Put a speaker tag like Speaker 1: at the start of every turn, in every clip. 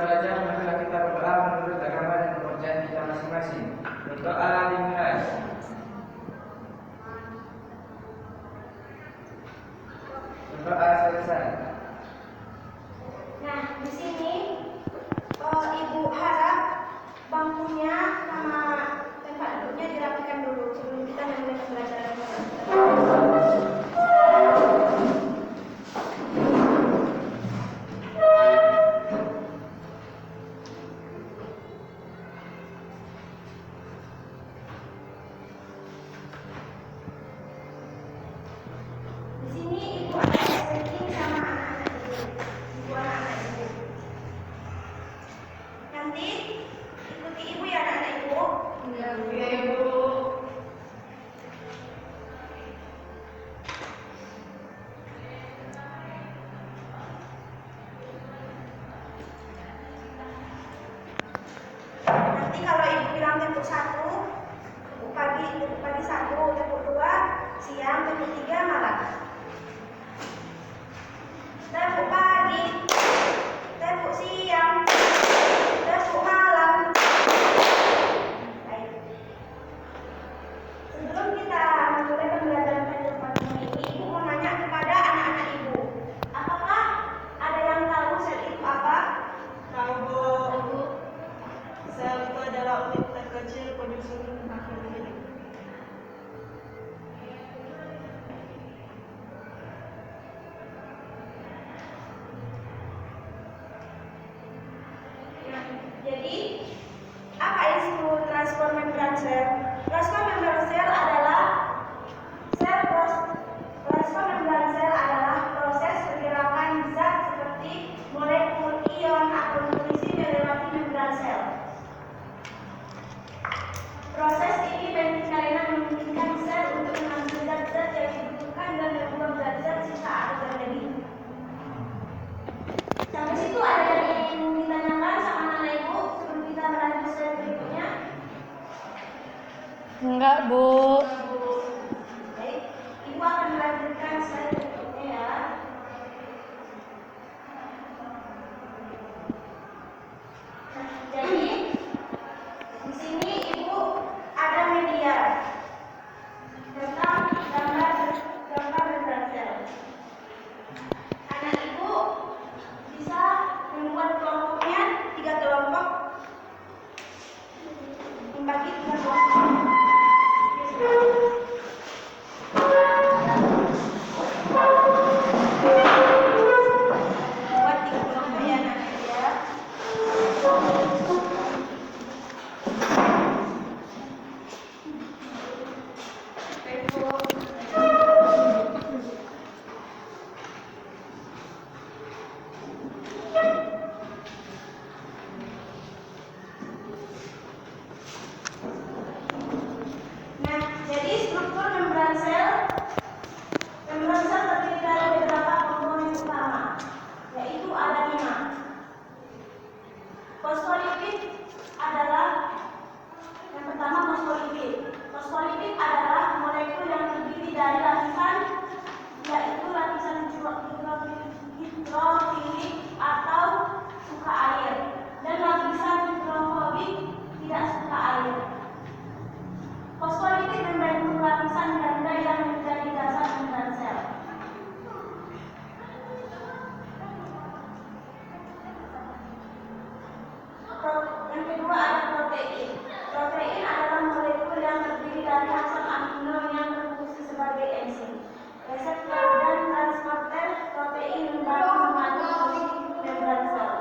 Speaker 1: belajar, marilah kita berdoa menurut agama dan kepercayaan kita masing-masing. Berdoa dimulai. Berdoa selesai.
Speaker 2: Nah, di sini Ibu harap bangkunya sama tempat duduknya dirapikan dulu sebelum kita mulai pembelajaran. Di sini Ibu ada setting sama anak-anak Ibu. Nanti ikuti Ibu ya anak-anak Ibu.
Speaker 3: Iya,
Speaker 2: Ibu. Nanti kalau Ibu bilang tepuk 1, tepuk pagi 1, tepuk 2 siang, tepuk 3 malam. Tepuk pagi, tepuk siang, tepuk malam. Baik. Sebelum kita mulai pembelajaran kehidupan ini, Ibu mau nanya kepada anak-anak Ibu, apakah ada yang tahu sel itu apa?
Speaker 3: tahu Bu. Sel itu adalah unit terkecil penyusun makhluk hidup.
Speaker 2: Nah, jadi apa itu transport membran sel? Transport membran sel adalah proses pergerakan zat seperti molekul, ion, atau nuklisi melewati membran sel. Proses ini penting karena memungkinkan sel untuk mengambil zat-zat yang dibutuhkan dan membuang zat-zat sisa atau terjadi. Sampai situ ada yang ingin ditanyakan sama anak Ibu sebelum kita melanjut slide berikutnya?
Speaker 3: Enggak, Bu.
Speaker 2: Baik, Ibu akan melanjutkan slide berikutnya ya. Nah, jadi di sini Ibu ada media tentang gambar membran sel. Anak Ibu bisa membuat kelompoknya 3 kelompok, membagi 3 kelompok. Buat 3 kelompok ya anak-anak ya. Nah, jadi struktur membran sel terdiri dari beberapa komponen utama, yaitu ada 5. Fosfolipid adalah yang pertama fosfolipid. Fosfolipid adalah molekul yang terdiri dari lapisan, yaitu lapisan hidrofilik atau suka air, dan lapisan hidrofobik tidak suka air. Fosfolipid membentuk lapisan ganda yang menjadi dasar membran sel. Yang kedua ada protein. Protein adalah molekul yang terdiri dari asam amino yang berfungsi sebagai enzim, reseptor dan transporter protein membantu mengatur fungsi membran sel.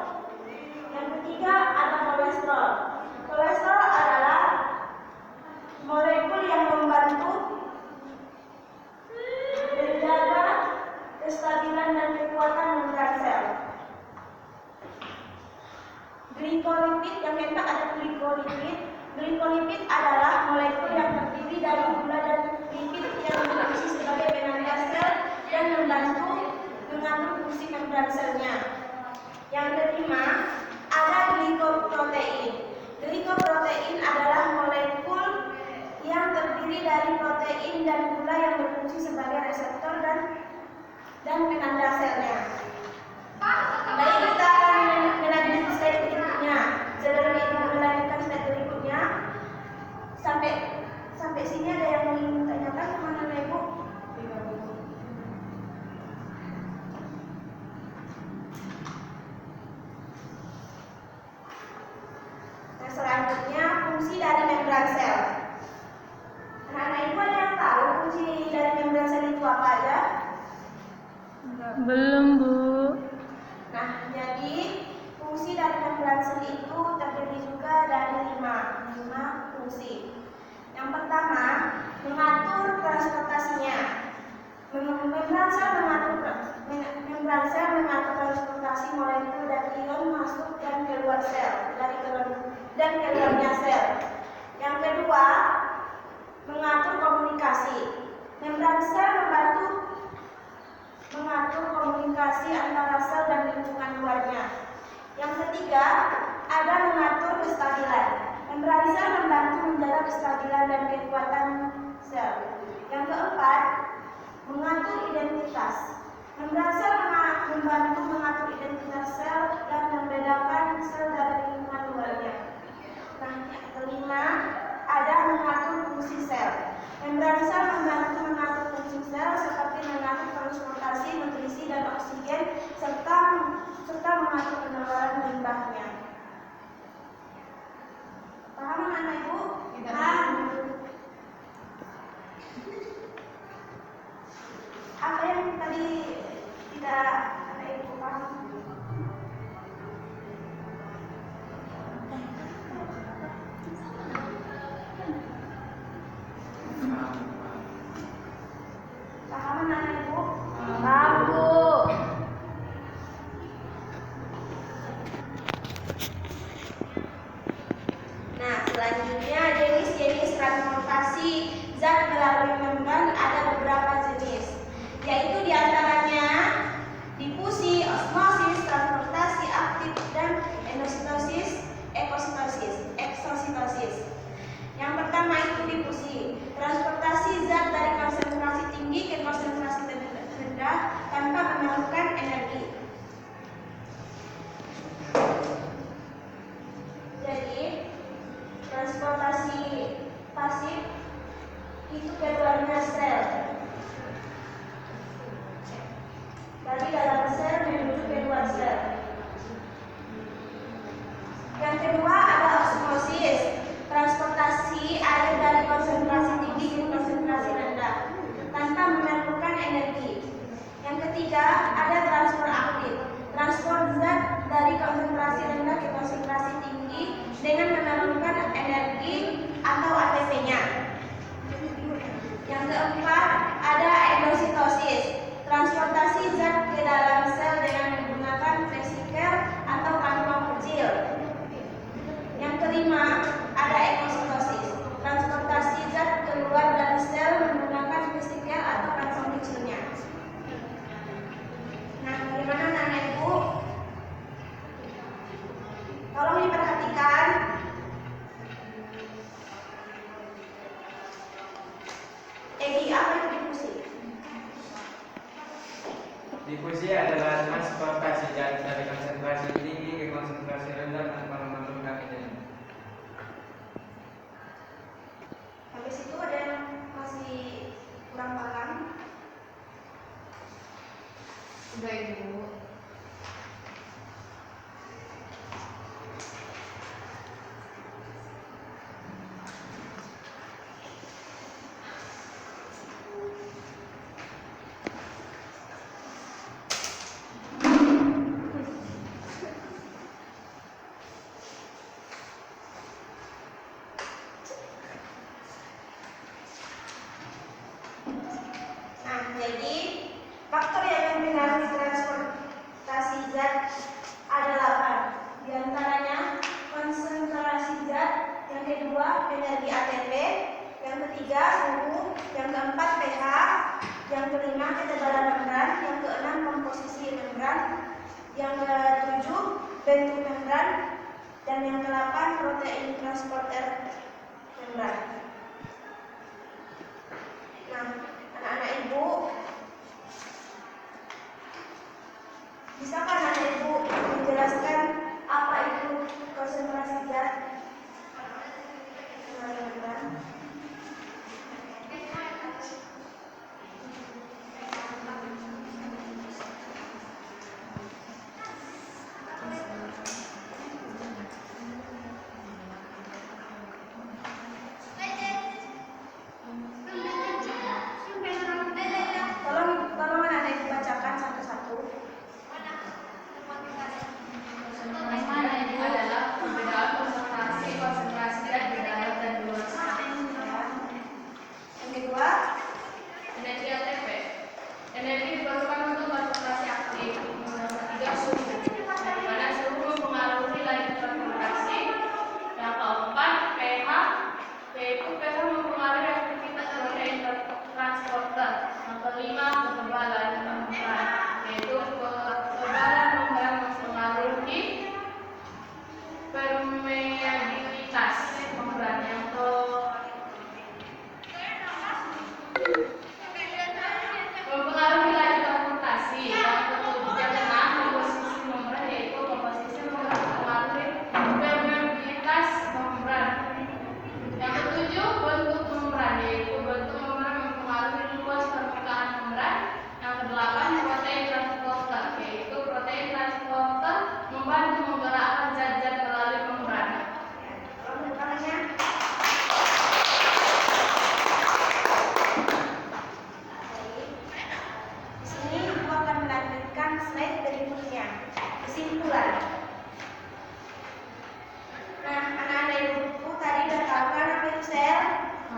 Speaker 2: Yang ketiga ada kolesterol. Kolesterol adalah molekul yang membantu menjaga kestabilan dan kekuatan membran sel. Glikolipid, yang keempat ada glikolipid. Glikolipid adalah molekul yang terdiri dari gula dan lipid yang berfungsi sebagai penanda sel dan membantu mengatur fungsi membran selnya. Yang kelima ada glikoprotein. Glikoprotein adalah molekul yang terdiri dari protein dan gula yang berfungsi sebagai reseptor dan penanda selnya. Baik, kita akan melanjutkan slide selanjutnya fungsi dari membran sel. Anak-anak ibu ada yang tahu fungsi dari membran sel itu apa aja?
Speaker 4: Belum, Bu.
Speaker 2: Nah, jadi fungsi dari membran sel itu terdiri juga dari lima fungsi. Yang pertama, mengatur transportasinya. Membran sel mengatur transportasi molekul dan ion masuk dan keluar sel, dan keluarnya sel. Yang kedua, mengatur komunikasi. Membran sel membantu mengatur komunikasi antara sel dan lingkungan luarnya. Yang ketiga, ada mengatur kestabilan. Membran sel membantu menjaga kestabilan dan kekuatan sel. Yang keempat, mengatur identitas. Membran sel membantu mengatur identitas sel dan membedakan sel dari lingkungan luarnya. Nah, yang kelima, ada mengatur fungsi sel. Membran sel membantu mengatur fungsi sel seperti mengatur transportasi nutrisi dan oksigen serta mengatur penularan limbahnya. Paham anak ibu? Paham. Apa yang tadi tidak anak ibu paham? Paham anak ibu?
Speaker 4: Paham, Bu.
Speaker 2: Nah, selanjutnya jenis-jenis transportasi zat melalui membran ada beberapa jenis, yaitu diantaranya difusi, osmosis, transportasi aktif, dan endositosis, eksositosis. Yang pertama itu difusi, transportasi zat dari konsentrasi tinggi ke konsentrasi rendah tanpa memerlukan energi. Jadi, transportasi pasif itu keluarnya sel dari dalam sel menuju ke luar sel. Yang kedua ada osmosis, transportasi air dari konsentrasi tinggi ke konsentrasi rendah tanpa memerlukan energi. Yang ketiga ada transfer aktif, transport zat dari konsentrasi rendah ke konsentrasi tinggi dengan memerlukan energi atau ATP-nya. Yang keempat ada endositosis, transportasi zat ke dalam sel dengan menggunakan vesikel atau kantong kecil. Yang kelima ada ekositosis, transportasi zat keluar dari sel menggunakan vesikel atau kantong kecilnya. Nah, bagaimana anak ibu? Tolong diperhatikan. Apa itu difusi?
Speaker 1: Difusi adalah transportasi zat dari konsentrasi tinggi ke konsentrasi rendah tanpa memerlukan energi.
Speaker 2: Habis itu ada yang masih kurang paham?
Speaker 3: Sudah, Ibu.
Speaker 2: Nah, jadi faktor yang mempengaruhi transportasi zat ada 8. Di antaranya konsentrasi zat, yang kedua energi ATP, yang ketiga suhu, yang keempat pH, yang kelima ketebalan membran, yang keenam komposisi membran, yang ketujuh bentuk membran, dan yang ke-8 protein transporter membran. Nah, anak-anak ibu, bisakah anak ibu menjelaskan apa itu konsentrasi zat?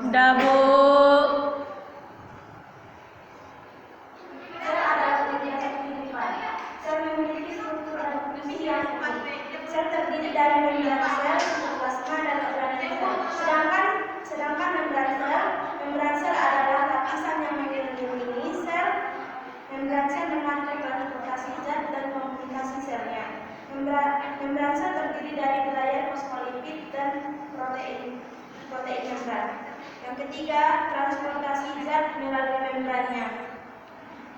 Speaker 4: Udah, Bu.
Speaker 2: Sel adalah unit kehidupan. Sel memiliki struktur dan fungsi yang unik. Sel terdiri dari membran sel, sitoplasma, dan organel sel. Sedangkan membran sel adalah lapisan yang mengelilingi sel. Membran sel mengatur transportasi zat dan komunikasi selnya. Membran sel terdiri dari layer fosfolipid dan protein membran. Yang ketiga, transportasi zat melalui membrannya.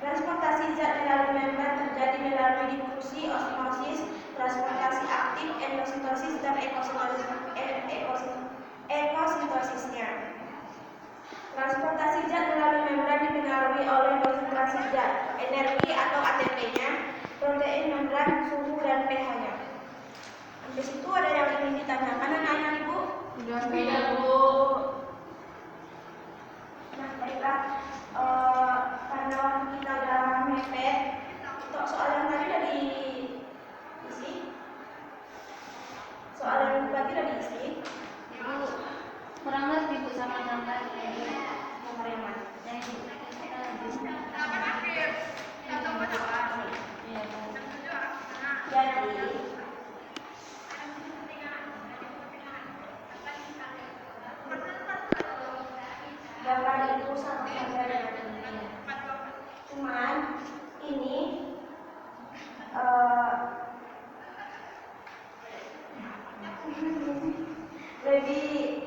Speaker 2: Transportasi zat melalui membran terjadi melalui difusi, osmosis, transportasi aktif, endositosis, dan ekosintosisnya. Transportasi zat melalui membran dipengaruhi oleh konsentrasi zat, energi atau ATP-nya, protein membran, suhu, dan pH-nya. Sampai situ ada yang ingin ditanyakan anak-anak Ibu?
Speaker 4: Sudah, Bu.
Speaker 2: Nah, baiklah. Karena waktu kita udah mepet, untuk soal yang tadi udah diisi. Soal yang tadi udah diisi.
Speaker 4: Ibu, kurang lebih Bu sama gambar
Speaker 2: Nomor yang mana?
Speaker 4: yang ibu kita lagi. Iya, Bu.
Speaker 2: Jadi, gambar itu sama saja dengan ini. Cuman ini lebih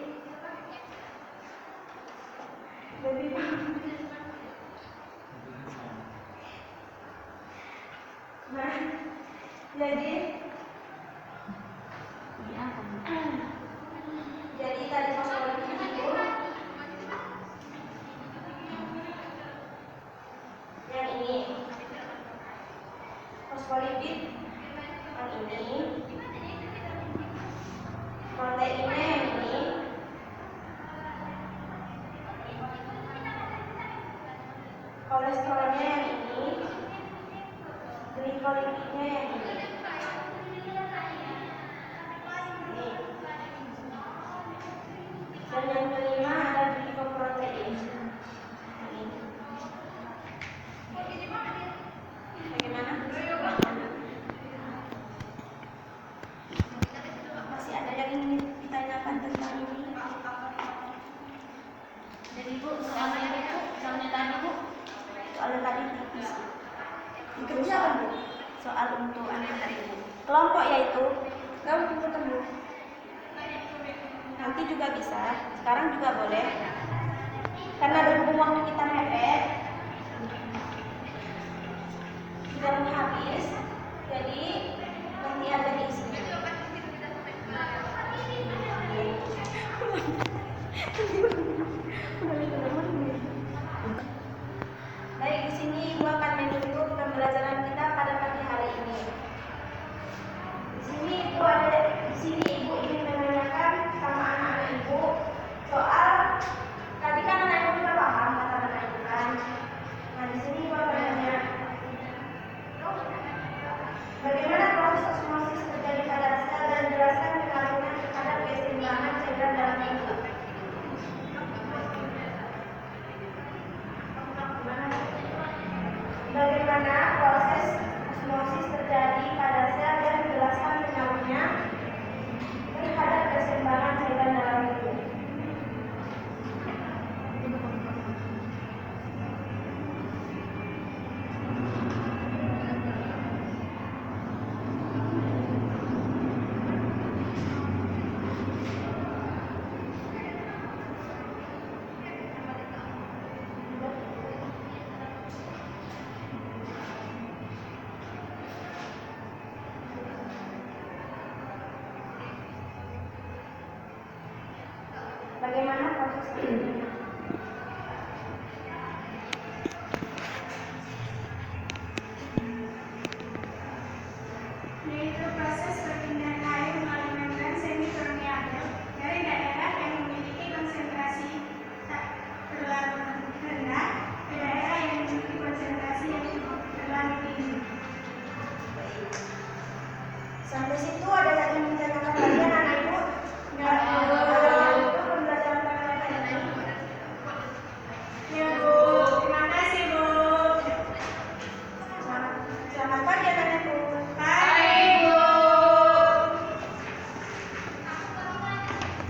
Speaker 2: nah, jadi tadi fosfolipid itu yang ini, fosfolipid yang ini, proteinnya yang ini, kolesterolnya yang ini, glikolipidnya yang ini. Dan yang kelima ada glikoprotein. Bagaimana? Masih ada yang ingin ditanyakan tentang ini?
Speaker 4: Jadi Bu, soalnya itu, soalnya tadi Bu.
Speaker 2: Soalnya tadi dikerjakan Bu. Soal untuk anak tadi Bu. Kelompok yaitu kamu ketemu. Nanti juga bisa, sekarang juga boleh. Karena berhubung waktu kita mepet, sudah mau habis, jadi nanti ada diisinya. Baik, di sini Ibu akan menutup pembelajaran kita pada pagi hari ini. Di sini Ibu ingin menanyakan sama anak-anak Ibu soal tadi kan anak Ibu sudah paham kata anak Ibu kan. Nah, di sini Ibu akan nanya bagaimana proses osmosis terjadi pada sel dan jelaskan pengaruhnya terhadap keseimbangan cairan dalam tubuh. Bagaimana proses osmosis terjadi pada sel dan jelaskan pengaruhnya terhadap keseimbangan cairan dalam tubuh. Bagaimana proses terjadinya